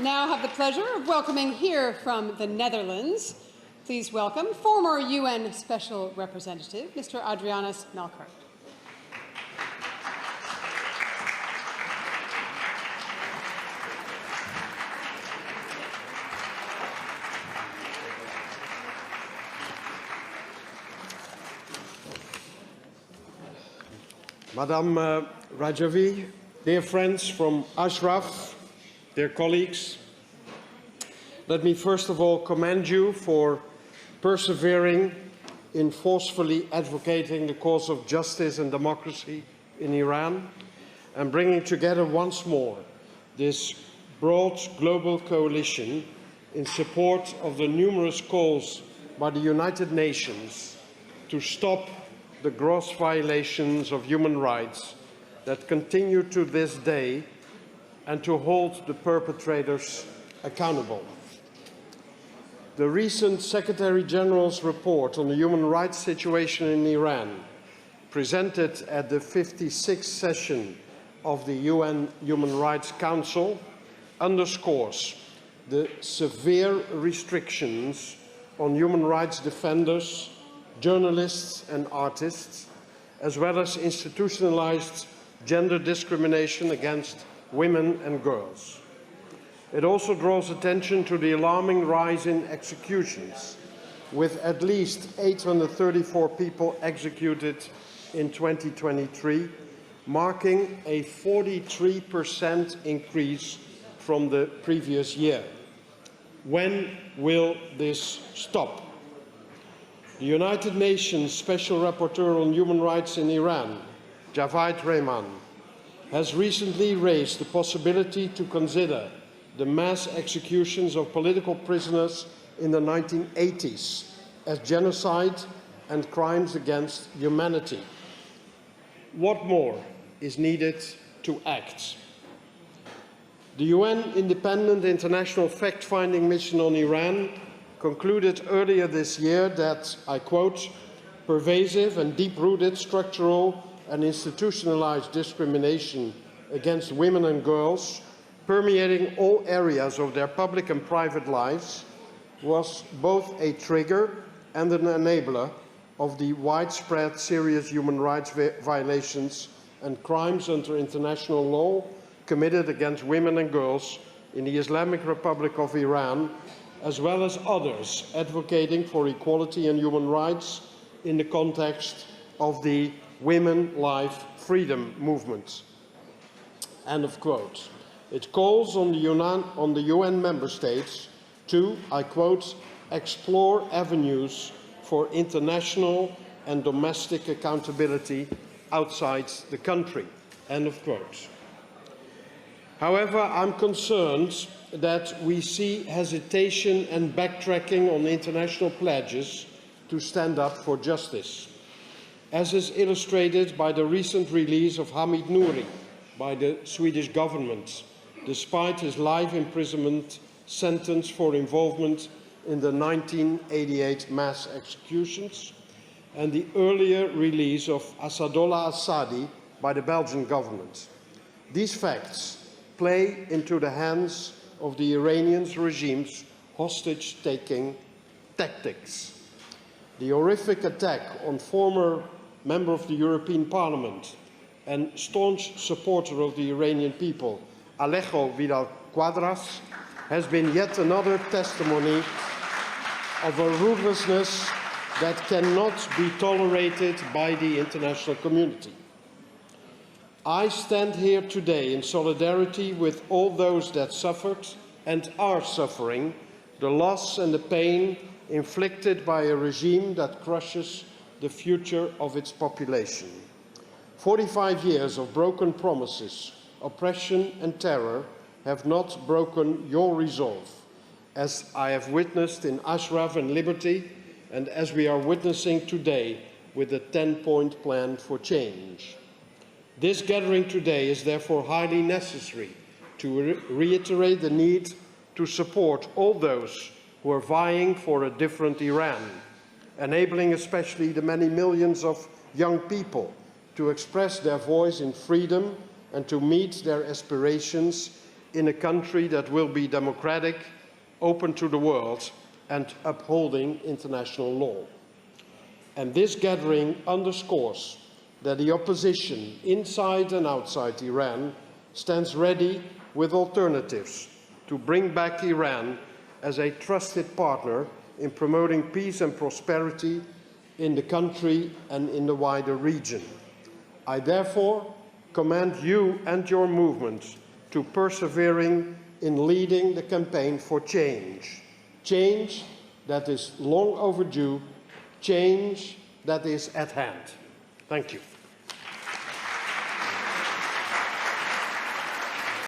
Now have the pleasure of welcoming here from the Netherlands. Please welcome former UN Special Representative, Mr. Adrianus Melkert. Madame Rajavi, dear friends from Ashraf, dear colleagues, let me first of all commend you for persevering in forcefully advocating the cause of justice and democracy in Iran and bringing together once more this broad global coalition in support of the numerous calls by the United Nations to stop the gross violations of human rights that continue to this day and to hold the perpetrators accountable. The recent Secretary General's report on the human rights situation in Iran, presented at the 56th session of the UN Human Rights Council, underscores the severe restrictions on human rights defenders, journalists and artists, as well as institutionalized gender discrimination against women and girls. It also draws attention to the alarming rise in executions, with at least 834 people executed in 2023, marking a 43% increase from the previous year. When will this stop? The United Nations Special Rapporteur on Human Rights in Iran, Javaid Rehman, has recently raised the possibility to consider the mass executions of political prisoners in the 1980s as genocide and crimes against humanity. What more is needed to act? The UN Independent International Fact-Finding Mission on Iran concluded earlier this year that, I quote, pervasive and deep-rooted structural and institutionalized discrimination against women and girls permeating all areas of their public and private lives was both a trigger and an enabler of the widespread serious human rights violations and crimes under international law committed against women and girls in the Islamic Republic of Iran, as well as others advocating for equality and human rights in the context of the Women, Life, Freedom movement. End of quote. It calls on the UN member states to, I quote, explore avenues for international and domestic accountability outside the country. End of quote. However, I'm concerned that we see hesitation and backtracking on international pledges to stand up for justice, as is illustrated by the recent release of Hamid Nouri by the Swedish government, despite his life imprisonment sentence for involvement in the 1988 mass executions, and the earlier release of Assadollah Assadi by the Belgian government. These facts play into the hands of the Iranian regime's hostage-taking tactics. The horrific attack on former member of the European Parliament and staunch supporter of the Iranian people, Alejo Vidal-Quadras, has been yet another testimony of a ruthlessness that cannot be tolerated by the international community. I stand here today in solidarity with all those that suffered and are suffering the loss and the pain inflicted by a regime that crushes the future of its population. 45 years of broken promises, oppression and terror have not broken your resolve, as I have witnessed in Ashraf and Liberty, and as we are witnessing today with the 10-point plan for change. This gathering today is therefore highly necessary to reiterate the need to support all those who are vying for a different Iran, enabling especially the many millions of young people to express their voice in freedom and to meet their aspirations in a country that will be democratic, open to the world, and upholding international law. And this gathering underscores that the opposition inside and outside Iran stands ready with alternatives to bring back Iran as a trusted partner in promoting peace and prosperity in the country and in the wider region. I therefore commend you and your movement to persevering in leading the campaign for change. Change that is long overdue, change that is at hand. Thank you.